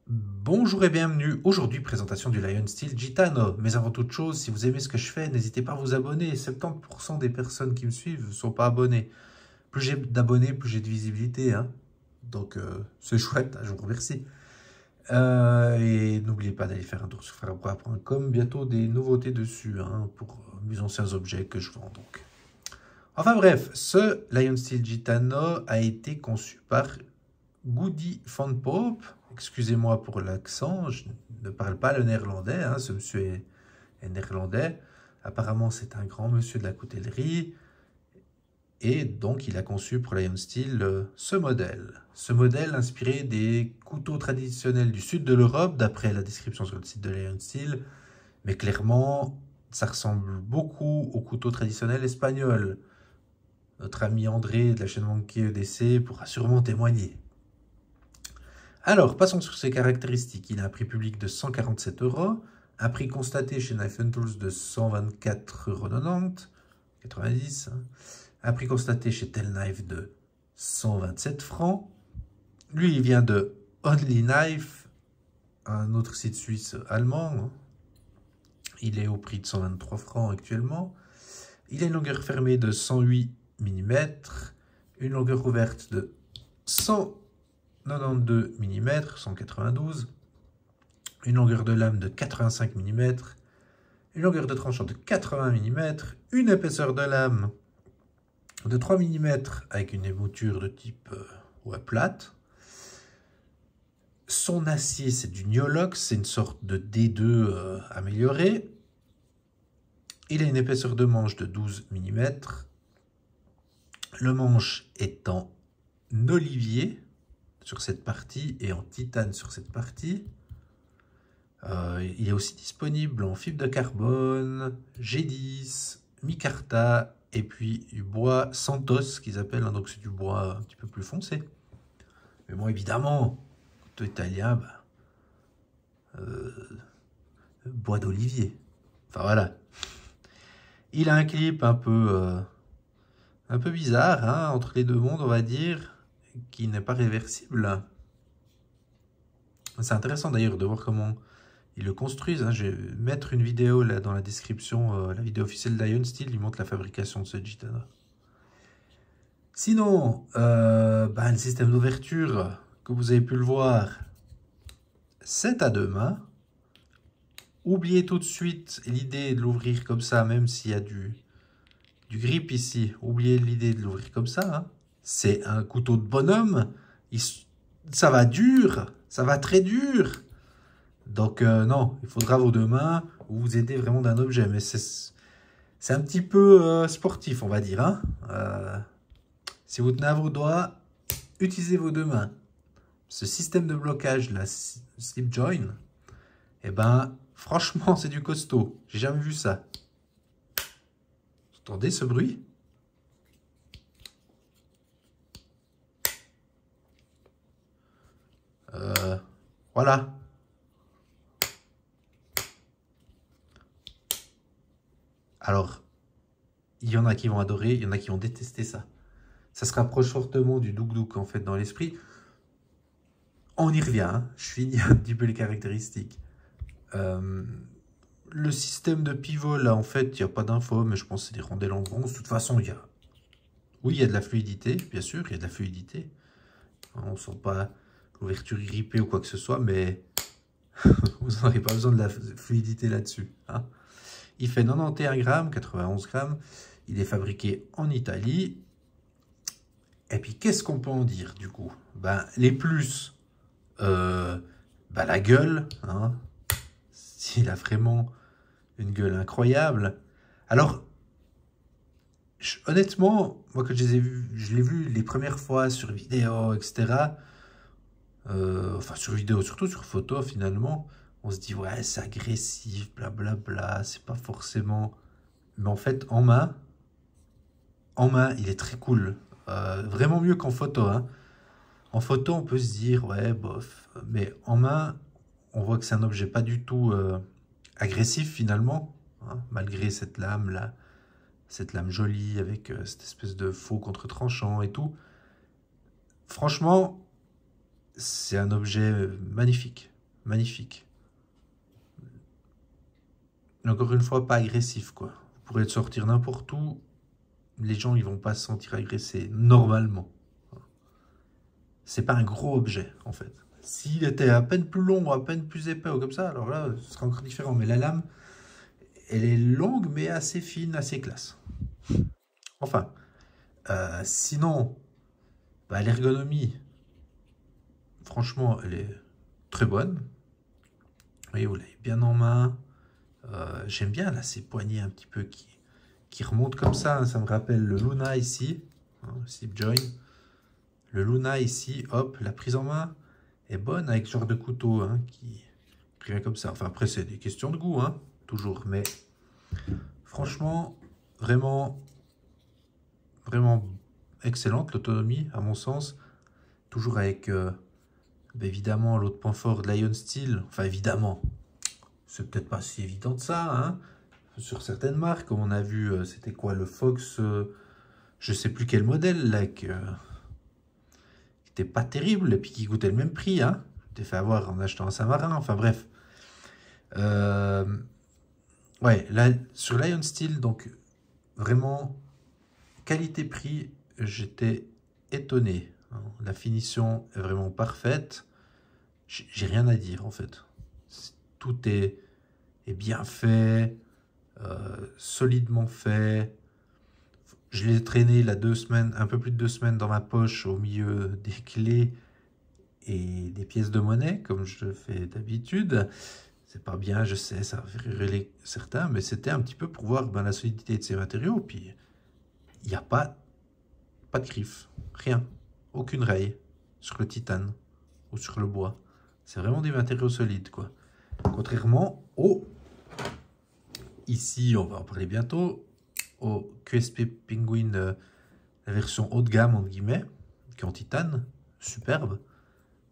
Bonjour et bienvenue. Aujourd'hui, présentation du Lion Steel Gitano. Mais avant toute chose, si vous aimez ce que je fais, n'hésitez pas à vous abonner. 70% des personnes qui me suivent ne sont pas abonnées. Plus j'ai d'abonnés, plus j'ai de visibilité, hein. Donc, c'est chouette, hein, je vous remercie. Et n'oubliez pas d'aller faire un tour sur frapra.com. Bientôt des nouveautés dessus, hein, pour mes anciens objets que je vends. Donc. Enfin bref, ce Lion Steel Gitano a été conçu par Goody van Poop. Excusez-moi pour l'accent, je ne parle pas le néerlandais, hein, ce monsieur est néerlandais. Apparemment, c'est un grand monsieur de la coutellerie. Et donc, il a conçu pour Lion Steel ce modèle. Ce modèle inspiré des couteaux traditionnels du sud de l'Europe, d'après la description sur le site de Lion Steel. Mais clairement, ça ressemble beaucoup aux couteaux traditionnels espagnols. Notre ami André de la chaîne Monkey EDC pourra sûrement témoigner. Alors, passons sur ses caractéristiques. Il a un prix public de 147 €, un prix constaté chez Knife Tools de 124,90 €, 90, hein. Un prix constaté chez Telknife de 127 francs. Lui, il vient de Only Knife, un autre site suisse allemand, hein. Il est au prix de 123 francs actuellement. Il a une longueur fermée de 108 mm, une longueur ouverte de 192 mm, 192, une longueur de lame de 85 mm, une longueur de tranchant de 80 mm, une épaisseur de lame de 3 mm avec une émouture de type plate. Son acier, c'est du Niolox, c'est une sorte de D2 amélioré. Il a une épaisseur de manche de 12 mm. Le manche est en olivier sur cette partie et en titane sur cette partie. Il est aussi disponible en fibre de carbone, G10, micarta et puis du bois Santos qu'ils appellent, hein, donc c'est du bois un petit peu plus foncé. Mais bon, évidemment, tout italien, bois d'olivier. Enfin voilà. Il a un clip un peu bizarre, hein, entre les deux mondes, on va dire, qui n'est pas réversible. C'est intéressant d'ailleurs de voir comment ils le construisent, hein. Je vais mettre une vidéo là dans la description, la vidéo officielle d'Ion Steel, il montre la fabrication de ce Gitano. Sinon, le système d'ouverture, que vous avez pu le voir, c'est à deux mains. Oubliez tout de suite l'idée de l'ouvrir comme ça, même s'il y a du grip ici. Oubliez l'idée de l'ouvrir comme ça, hein. C'est un couteau de bonhomme. Ça va dur, ça va très dur. Donc non, il faudra vos deux mains ou vous aider vraiment d'un objet. Mais c'est un petit peu sportif, on va dire, hein. Si vous tenez à vos doigts, utilisez vos deux mains. Ce système de blocage, la slip join, eh ben, franchement, c'est du costaud. J'ai jamais vu ça. Vous entendez ce bruit? Voilà. Alors, il y en a qui vont adorer, il y en a qui vont détester ça. Ça se rapproche fortement du douk-douk, en fait, dans l'esprit. On y revient, hein. Je finis un petit peu les caractéristiques. Le système de pivot, là, en fait, il n'y a pas d'info, mais je pense que c'est des rondelles en bronze. De toute façon, oui, il y a de la fluidité, bien sûr, il y a de la fluidité. On ne sent pas l'ouverture grippée ou quoi que ce soit, mais vous n'aurez pas besoin de la fluidité là-dessus, hein. Il fait 91 grammes, 91 grammes. Il est fabriqué en Italie. Et puis, qu'est-ce qu'on peut en dire, du coup? Les plus, la gueule, hein. Il a vraiment une gueule incroyable. Alors, honnêtement, moi, quand je l'ai vu les premières fois sur vidéo, etc., enfin, sur vidéo, surtout sur photo, finalement, on se dit, ouais, c'est agressif, blablabla, c'est pas forcément... Mais en fait, en main, il est très cool. Vraiment mieux qu'en photo, hein. En photo, on peut se dire, ouais, bof. Mais en main, on voit que c'est un objet pas du tout agressif, finalement, hein, malgré cette lame-là, cette lame jolie avec cette espèce de faux contre-tranchant et tout. Franchement, c'est un objet magnifique. magnifique. Encore une fois, pas agressif, quoi. Vous pourrez le sortir n'importe où, les gens ils vont pas se sentir agressés, normalement. C'est pas un gros objet, en fait. S'il était à peine plus long, à peine plus épais ou comme ça, alors là, ce serait encore différent. Mais la lame, elle est longue, mais assez fine, assez classe. Enfin, sinon, bah, l'ergonomie, franchement, elle est très bonne. Vous voyez, vous l'avez bien en main. J'aime bien, là, ces poignées un petit peu qui remontent comme ça. Hein. Ça me rappelle le Luna ici, hein, slip join. Le Luna ici, hop, la prise en main est bonne avec ce genre de couteau hein, qui vient comme ça. Enfin, après, c'est des questions de goût, hein, toujours. Mais franchement, vraiment, vraiment excellente l'autonomie, à mon sens. Toujours avec, évidemment, l'autre point fort de l'Ion Steel. Enfin, évidemment, c'est peut-être pas si évident que ça, hein. Sur certaines marques, comme on a vu, c'était quoi, le Fox, je sais plus quel modèle, là, qui était pas terrible, et puis qui coûtait le même prix, hein. T'es fait avoir en achetant un Saint-Marin, enfin bref. Ouais, là, sur l'Ion Steel, donc, vraiment, qualité-prix, j'étais étonné. Hein. La finition est vraiment parfaite. J'ai rien à dire, en fait. Tout est bien fait, solidement fait. Je l'ai traîné là 2 semaines, un peu plus de 2 semaines dans ma poche au milieu des clés et des pièces de monnaie, comme je le fais d'habitude. C'est pas bien, je sais, ça va faire râler certains, mais c'était un petit peu pour voir ben, la solidité de ces matériaux. Puis, il n'y a pas de griffe, rien, aucune raille sur le titane ou sur le bois. C'est vraiment des matériaux solides, quoi. Contrairement au, ici, on va en parler bientôt, au QSP Penguin, la version haut de gamme, entre guillemets, qui est en titane, superbe.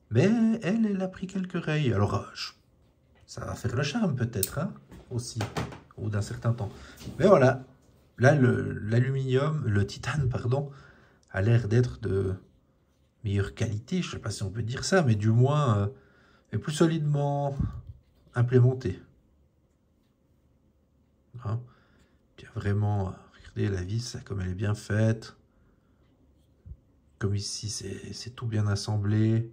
Mais elle a pris quelques rayes. Alors, ça va faire le charme peut-être, hein, aussi, au bout d'un certain temps. Mais voilà, là, l'aluminium, le titane, pardon, a l'air d'être de meilleure qualité. Je ne sais pas si on peut dire ça, mais du moins, est plus solidement implémenté. Hein. Il y a vraiment, regardez la vis, comme elle est bien faite. Comme ici, c'est tout bien assemblé.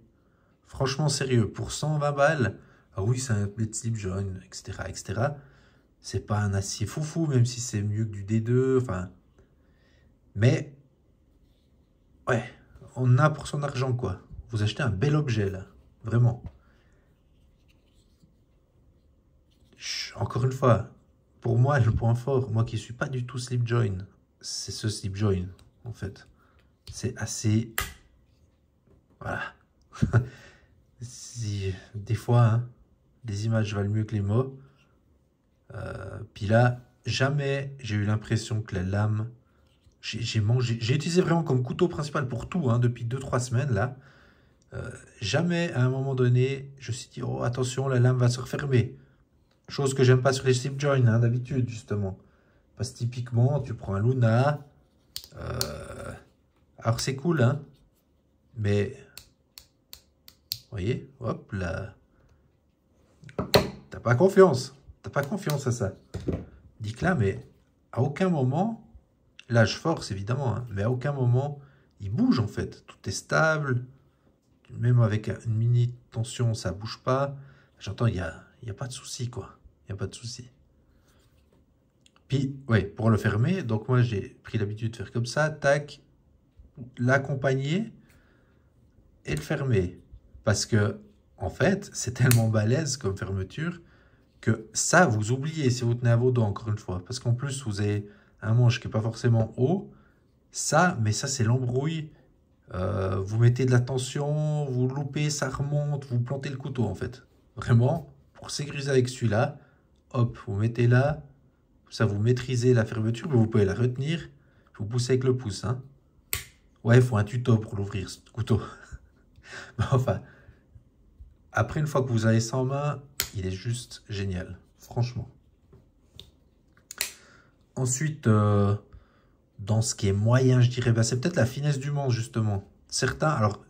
Franchement, sérieux, pour 120 balles, ah oui, c'est un blade slip jaune, etc., etc. C'est pas un acier foufou, même si c'est mieux que du D2, enfin. Mais, ouais, on a pour son argent, quoi. Vous achetez un bel objet, là, vraiment. Encore une fois, pour moi, le point fort, moi qui suis pas du tout slip join, c'est ce slip join, en fait. C'est assez... Voilà. Si, des fois, hein, les images valent mieux que les mots. Puis là, jamais j'ai eu l'impression que la lame... J'ai utilisé vraiment comme couteau principal pour tout, hein, depuis 2-3 semaines, là. Jamais, à un moment donné, je me suis dit, oh, attention, la lame va se refermer. Chose que j'aime pas sur les slip joints, hein, d'habitude, justement. Parce que typiquement, tu prends un Luna. Alors, c'est cool, hein. Mais, vous voyez, hop, là. T'as pas confiance. T'as pas confiance à ça. Dis que là, mais à aucun moment, là, je force, évidemment, hein, mais à aucun moment, il bouge, en fait. Tout est stable. Même avec une mini tension, ça bouge pas. J'entends, il y a pas de souci, quoi. Il n'y a pas de souci. Puis, ouais, pour le fermer, donc moi, j'ai pris l'habitude de faire comme ça, tac, l'accompagner et le fermer. Parce que, en fait, c'est tellement balèze comme fermeture que ça, vous oubliez si vous tenez à vos doigts, encore une fois. Parce qu'en plus, vous avez un manche qui n'est pas forcément haut. Ça, mais ça, c'est l'embrouille. Vous mettez de la tension, vous loupez, ça remonte, vous plantez le couteau, en fait. Vraiment, pour sécuriser avec celui-là, hop, vous mettez là, ça vous maîtrisez la fermeture, mais vous pouvez la retenir, vous poussez avec le pouce. Hein. Ouais, il faut un tuto pour l'ouvrir, ce couteau. Enfin, après, une fois que vous avez ça en main, il est juste génial, franchement. Ensuite, dans ce qui est moyen, je dirais, bah, c'est peut-être la finesse du manche, justement. Certains, alors,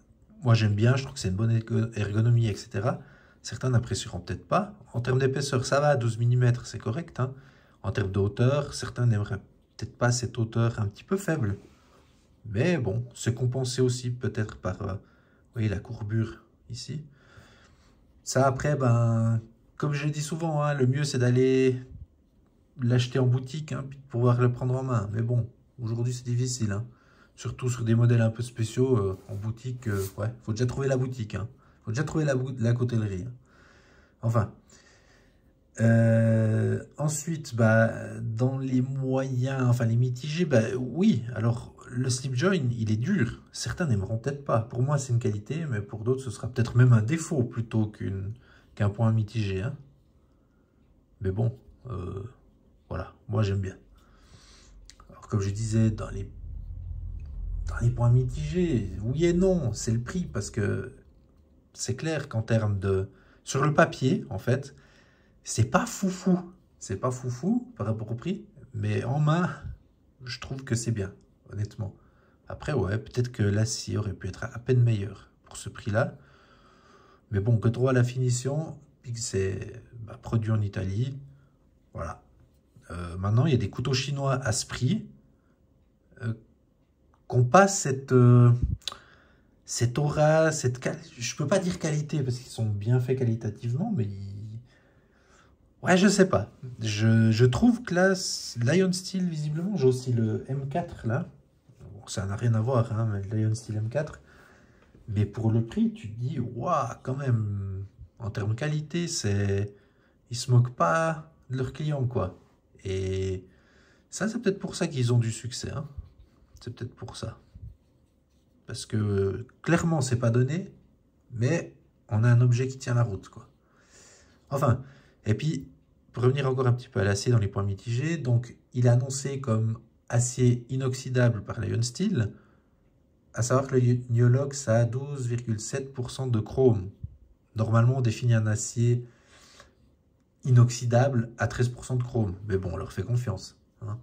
moi j'aime bien, je trouve que c'est une bonne ergonomie, etc. Certains n'apprécieront peut-être pas. En termes d'épaisseur, ça va, 12 mm, c'est correct. Hein. En termes de hauteur, certains n'aimeraient peut-être pas cette hauteur un petit peu faible. Mais bon, c'est compensé aussi peut-être par vous voyez, la courbure ici. Ça, après, ben, comme je le dis souvent, hein, le mieux c'est d'aller l'acheter en boutique, hein, puis de pouvoir le prendre en main. Mais bon, aujourd'hui c'est difficile. Hein. Surtout sur des modèles un peu spéciaux, en boutique, ouais, faut déjà trouver la boutique. Hein. Faut déjà trouver la coutellerie. Hein. Enfin. Ensuite, bah, dans les moyens, enfin les mitigés, bah, oui, alors le slip join, il est dur. Certains n'aimeront peut-être pas. Pour moi, c'est une qualité, mais pour d'autres, ce sera peut-être même un défaut plutôt qu'un point mitigé. Hein. Mais bon, voilà, moi j'aime bien. Alors, comme je disais, dans les points mitigés, oui et non, c'est le prix, parce que c'est clair qu'en termes de... Sur le papier, en fait, c'est pas foufou. C'est pas foufou par rapport au prix, mais en main, je trouve que c'est bien, honnêtement. Après, ouais, peut-être que l'acier aurait pu être à peine meilleur pour ce prix-là. Mais bon, quand on voit la finition, puis que c'est produit en Italie, voilà. Maintenant, il y a des couteaux chinois à ce prix qu'on passe cette aura, je peux pas dire qualité parce qu'ils sont bien faits qualitativement, mais ouais, je sais pas. Je trouve que là, Lion Steel, visiblement, j'ai aussi le M4 là. Bon, ça n'a rien à voir, hein, mais le Lion Steel M4. Mais pour le prix, tu te dis, waouh, quand même, en termes de qualité, ils se moquent pas de leurs clients, quoi. Et ça, c'est peut-être pour ça qu'ils ont du succès. Hein. C'est peut-être pour ça. Parce que clairement, c'est pas donné, mais on a un objet qui tient la route, quoi. Enfin, et puis, pour revenir encore un petit peu à l'acier dans les points mitigés, donc il est annoncé comme acier inoxydable par Lion Steel, à savoir que le Niolox a 12,7% de chrome. Normalement, on définit un acier inoxydable à 13% de chrome, mais bon, on leur fait confiance. Hein.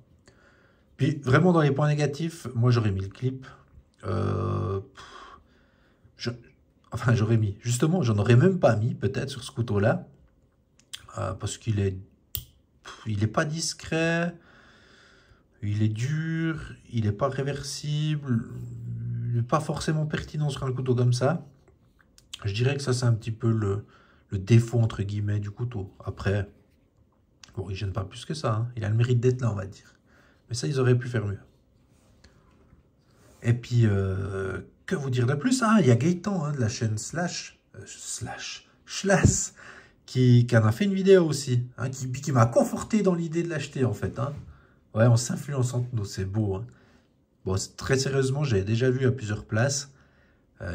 Puis, vraiment, dans les points négatifs, moi, j'aurais mis le clip. Enfin, j'aurais mis. Justement, j'en aurais même pas mis, peut-être, sur ce couteau-là. Parce qu'il est... Il n'est pas discret. Il est dur. Il n'est pas réversible. Il n'est pas forcément pertinent sur un couteau comme ça. Je dirais que ça, c'est un petit peu le défaut, entre guillemets, du couteau. Après, bon, il ne gêne pas plus que ça. Hein. Il a le mérite d'être là, on va dire. Mais ça, ils auraient pu faire mieux. Et puis, que vous dire de plus hein. Il y a Gaëtan hein, de la chaîne Schlass qui en a fait une vidéo aussi, hein, qui m'a conforté dans l'idée de l'acheter en fait. Hein. Ouais, on s'influence entre nous, c'est beau. Hein. Bon, très sérieusement, j'avais déjà vu à plusieurs places.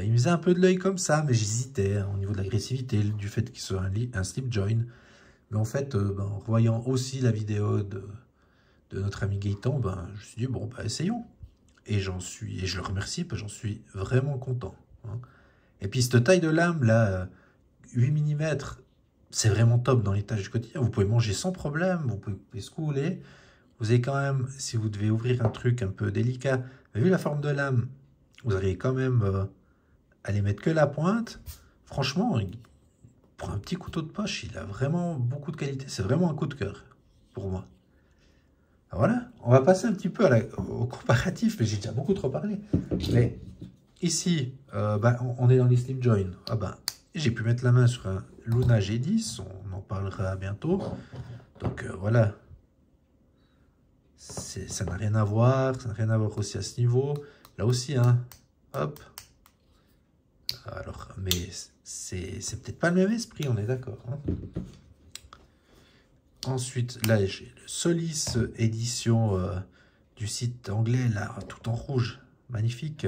Il me faisait un peu de l'œil comme ça, mais j'hésitais hein, au niveau de l'agressivité, du fait qu'il soit un slip join. Mais en fait, en revoyant aussi la vidéo de notre ami Gaëtan, je me suis dit, bon, essayons. Et je le remercie, j'en suis vraiment content. Hein. Et puis cette taille de lame, là, 8 mm, c'est vraiment top dans les tâches du quotidien. Vous pouvez manger sans problème, vous pouvez ce que vous voulez. Vous avez quand même, si vous devez ouvrir un truc un peu délicat, vu la forme de lame, vous arrivez quand même à les mettre que la pointe. Franchement, pour un petit couteau de poche, il a vraiment beaucoup de qualité. C'est vraiment un coup de cœur pour moi. Voilà, on va passer un petit peu au comparatif, mais j'ai déjà beaucoup trop parlé. Mais ici, on est dans les slip joints. J'ai pu mettre la main sur un Luna G10, on en parlera bientôt. Donc voilà, ça n'a rien à voir, aussi à ce niveau. Là aussi, hein, hop. Alors, mais c'est peut-être pas le même esprit, on est d'accord. Hein. Ensuite, là, j'ai le Solis édition du site anglais, là, tout en rouge. Magnifique.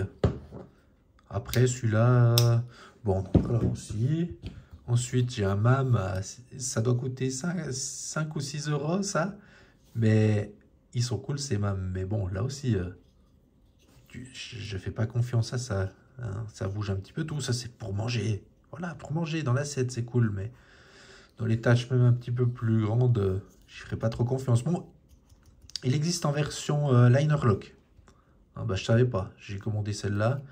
Après, celui-là, bon, là aussi. Ensuite, j'ai un MAM, ça doit coûter 5 ou 6 euros, ça. Mais ils sont cool, ces MAM. Mais bon, là aussi, je fais pas confiance à ça. Hein. Ça bouge un petit peu tout. Ça, c'est pour manger. Voilà, pour manger dans l'assiette, c'est cool, mais... Dans les tâches même un petit peu plus grandes, je ne ferai pas trop confiance. Bon, il existe en version liner lock. Ah je ne savais pas. J'ai commandé celle-là.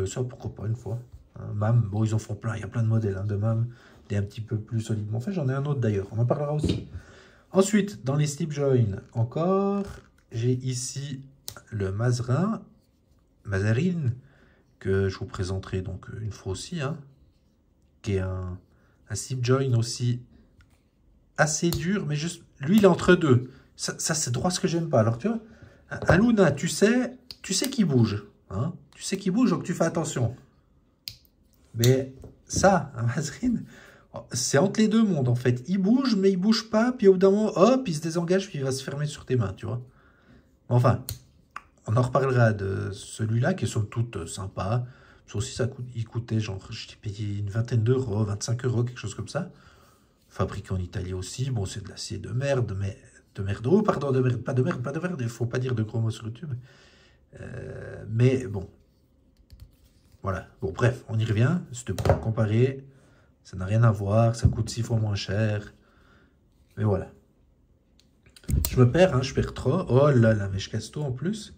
Ça, pourquoi pas une fois. Hein, MAM, bon, ils en font plein. Il y a plein de modèles hein, de MAM. il est un petit peu plus solidement fait. J'en ai un autre d'ailleurs, on en parlera aussi. Ensuite, dans les slip join, encore, j'ai ici le Mazarin, que je vous présenterai donc une fois aussi, hein, qui est un slip join aussi assez dur, mais juste, lui, il est entre deux. Ça c'est droit ce que j'aime pas. Alors, tu vois, un Luna, tu sais qu'il bouge. Hein, tu sais qu'il bouge, donc tu fais attention. Mais ça, un Mazarin, c'est entre les deux mondes, en fait. Il bouge, mais il bouge pas. Puis au bout d'un moment, hop, il se désengage, puis il va se fermer sur tes mains, tu vois. Enfin, on en reparlera de celui-là, qui est somme toute sympa. Ça aussi, il coûtait, genre, je t'ai payé une vingtaine d'euros, 25 euros, quelque chose comme ça. Fabriqué en Italie aussi. Bon, c'est de l'acier de merde, mais... De merde, oh, pardon, de merde, pas de merde, pas de merde. Il faut pas dire de gros mots sur YouTube. Mais bon. Voilà. Bon, bref, on y revient. C'était pour comparer. Ça n'a rien à voir. Ça coûte 6 fois moins cher. Mais voilà. Je me perds, hein, je perds trop. Oh là là, mais je casse tout en plus.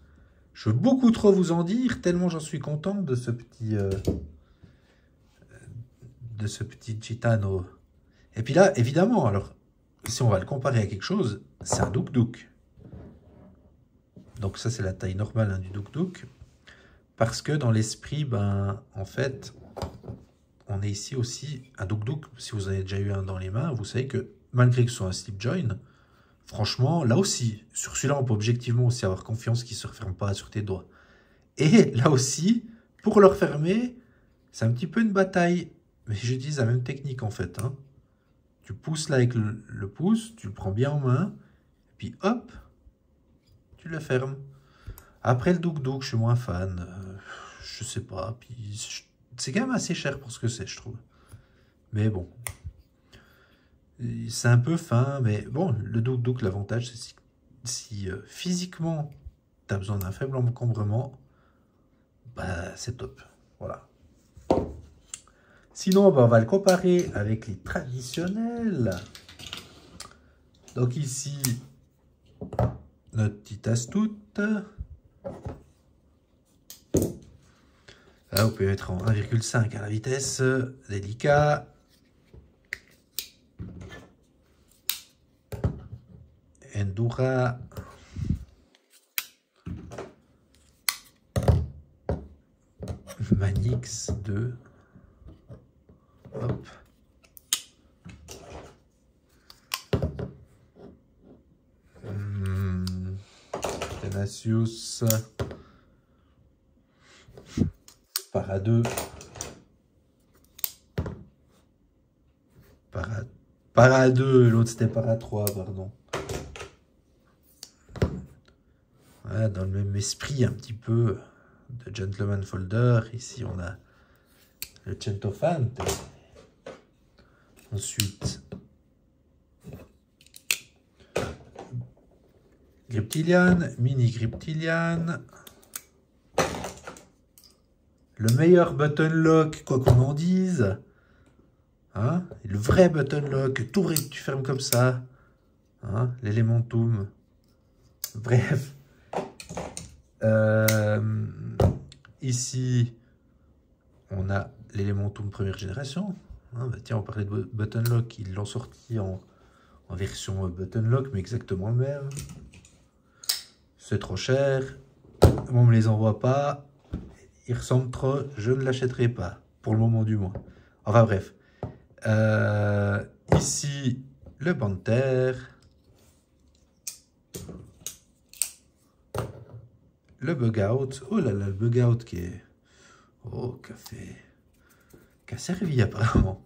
Je veux beaucoup trop vous en dire, tellement j'en suis content de ce petit Gitano. Et puis là, évidemment, alors, si on va le comparer à quelque chose, c'est un Duk Duk. Donc ça, c'est la taille normale, hein, du Duk Duk. Parce que dans l'esprit, ben, en fait, on est ici aussi un Duk Duk. Si vous en avez déjà eu un dans les mains, vous savez que malgré que ce soit un slip join, franchement, là aussi, sur celui-là, on peut objectivement aussi avoir confiance qu'il ne se referme pas sur tes doigts. Et là aussi, pour le refermer, c'est un petit peu une bataille. Mais j'utilise la même technique en fait, hein. Tu pousses là avec le pouce, tu le prends bien en main, puis hop, tu le fermes. Après le Duk Duk, je suis moins fan. Je sais pas. Puis c'est quand même assez cher pour ce que c'est, je trouve. Mais bon. C'est un peu fin, mais bon, le Duk Duk, l'avantage, c'est si physiquement, tu as besoin d'un faible encombrement, bah c'est top. Voilà. Sinon, bah, on va le comparer avec les traditionnels. Donc ici, notre petite astoute. Là, vous pouvez mettre en 1,5 à la vitesse. Délicat. Endura. Manix 2. Hop. Tenacious. Para 2. Para 2, l'autre c'était Para 3, pardon. Voilà, dans le même esprit un petit peu de Gentleman Folder. Ici on a le Centofante. Ensuite, Griptilian, Mini Griptilian. Le meilleur button lock, quoi qu'on en dise. Hein, le vrai button lock, tout vrai que tu fermes comme ça. Hein, l'Elementum. Bref. Ici, on a l'Elementum première génération. Hein, bah tiens, on parlait de button lock. Ils l'ont sorti en version button lock, mais exactement le même. C'est trop cher. On me les envoie pas. Ils ressemblent trop. Je ne l'achèterai pas. Pour le moment du moins. Enfin bref. Ici, le Panther. Le Bug Out. Oh là là, le Bug Out qui est... Oh, qui a servi apparemment.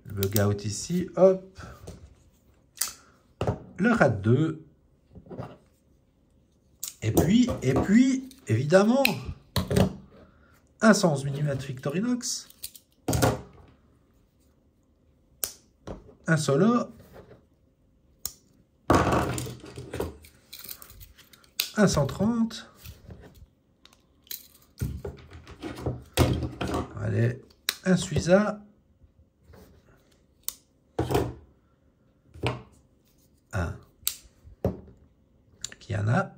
Le Bug Out ici. Hop. Le Rat 2. Et puis, évidemment, un 111 mm Victorinox. Un solo. Un 130. Allez, un Suiza. Un Kiana.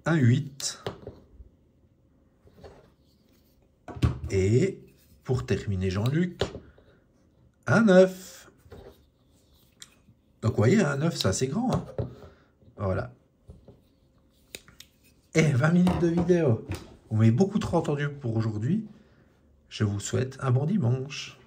Un 8. Et Pour terminer, Jean-Luc, un 9. Donc, vous voyez, un 9, c'est assez grand. Hein. Voilà. Et 20 minutes de vidéo. Vous m'avez beaucoup trop entendu pour aujourd'hui. Je vous souhaite un bon dimanche.